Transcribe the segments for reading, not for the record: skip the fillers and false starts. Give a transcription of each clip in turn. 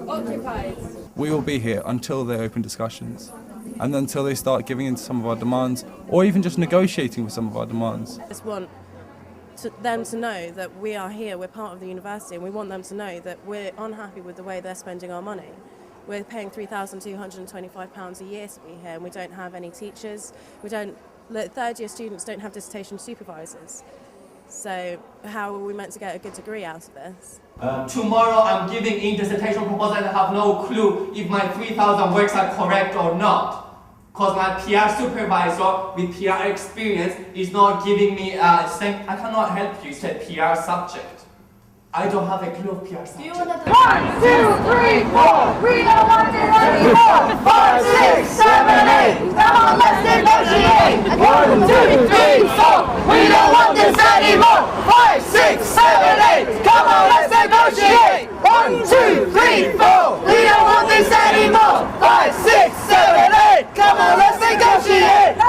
Occupied. We will be here until they open discussions and until they start giving in to some of our demands or even just negotiating with some of our demands. I just want them to know that we are here, we're part of the university, and we want them to know that we're unhappy with the way they're spending our money. We're paying £3,225 a year to be here, and we don't have any teachers. Third-year students don't have dissertation supervisors. So how are we meant to get a good degree out of this? Tomorrow I'm giving in dissertation proposal and I have no clue if my 3,000 works are correct or not. Because my PR supervisor with PR experience is not giving me saying I cannot help you, said PR subject. I don't have a clue of PR subject. 1, 2, 3, 4, we don't want this anymore. 5, 6, 7, 8, come on, let's negotiate. 1, 2, 3, 4, we don't want this anymore. 5, 6, 7, 8, come on, let's negotiate. 1, 2, 3, 4, we don't want this anymore. 5, 6, 7, 8, come on, let's negotiate.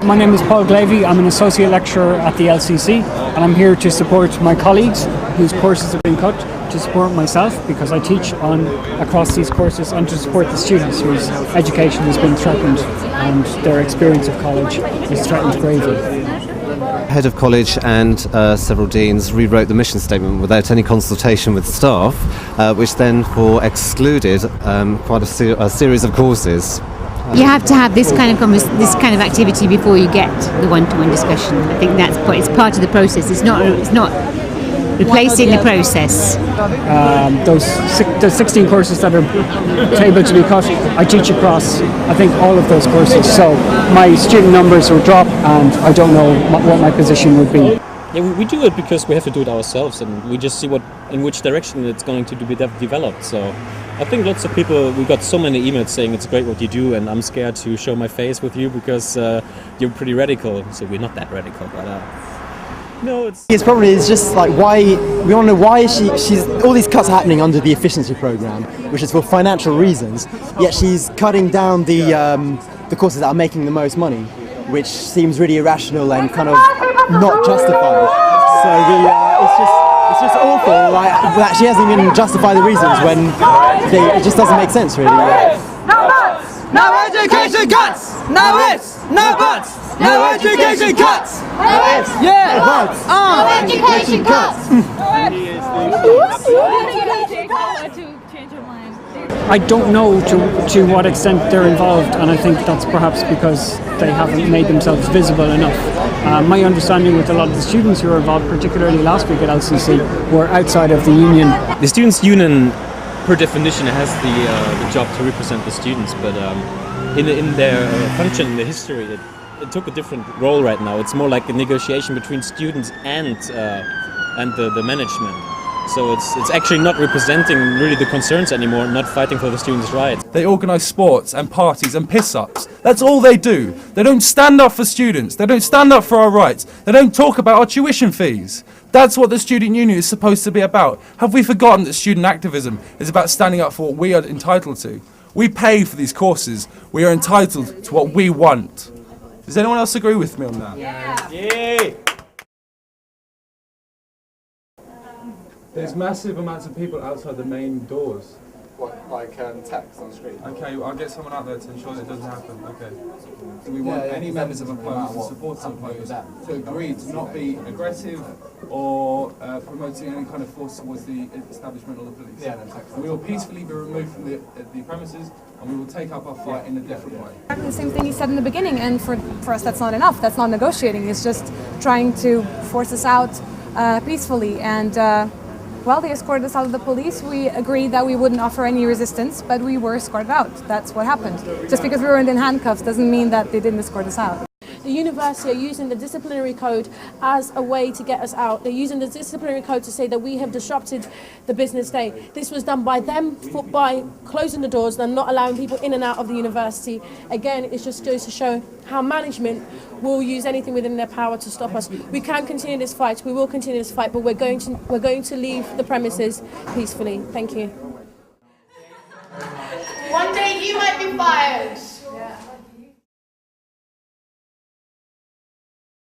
My name is Paul Glavey. I'm an associate lecturer at the LCC, and I'm here to support my colleagues whose courses have been cut, to support myself because I teach across these courses, and to support the students whose education has been threatened and their experience of college is threatened gravely. Head of college and several deans rewrote the mission statement without any consultation with staff, which then excluded quite a series of courses. You have to have this kind of activity before you get the one-to-one discussion. I think it's part of the process. It's not replacing the process. Those 16 courses that are able to be cut, I teach across, I think, all of those courses. So my student numbers will drop, and I don't know what my position would be. Yeah, we do it because we have to do it ourselves, and we just see in which direction it's going to be developed. So I think lots of people, we got so many emails saying it's great what you do, and I'm scared to show my face with you because you're pretty radical. So we're not that radical, but no, His problem is just like why we want to know why she's all these cuts are happening under the efficiency program, which is for financial reasons. Yet she's cutting down the courses that are making the most money, which seems really irrational and kind of not justified. So it's just awful. Like that she hasn't even justified the reasons when it just doesn't make sense really. No education cuts! No ifs! No buts! No education cuts! No ifs! Yeah! Buts! No education cuts! I don't know to what extent they're involved, and I think that's perhaps because they haven't made themselves visible enough. My understanding with a lot of the students who were involved, particularly last week at LCC, were outside of the union. The students' union, per definition, has the job to represent the students, but in their function, in the history, it took a different role right now. It's more like a negotiation between students and the management. So it's actually not representing really the concerns anymore, not fighting for the students' rights. They organise sports and parties and piss-ups. That's all they do. They don't stand up for students. They don't stand up for our rights. They don't talk about our tuition fees. That's what the student union is supposed to be about. Have we forgotten that student activism is about standing up for what we are entitled to? We pay for these courses. We are entitled to what we want. Does anyone else agree with me on that? Yeah. There's massive amounts of people outside the main doors. What, like text on screen? Okay, I'll get someone out there to ensure that it doesn't happen. Okay. Do we want any members of opposed to support opposed to agree to not be aggressive or promoting any kind of force towards the establishment or the police? Yeah, we will peacefully be removed from the premises, and we will take up our fight in a different way. The same thing he said in the beginning, and for us that's not enough. That's not negotiating. It's just trying to force us out peacefully. And well, they escorted us out of the police. We agreed that we wouldn't offer any resistance, but we were escorted out. That's what happened. Just because we weren't in handcuffs doesn't mean that they didn't escort us out. The university are using the disciplinary code as a way to get us out. They're using the disciplinary code to say that we have disrupted the business day. This was done by them, by closing the doors and not allowing people in and out of the university. Again, it just goes to show how management will use anything within their power to stop us. We can continue this fight, we will continue this fight, but we're going to leave the premises peacefully. Thank you. One day you might be fired.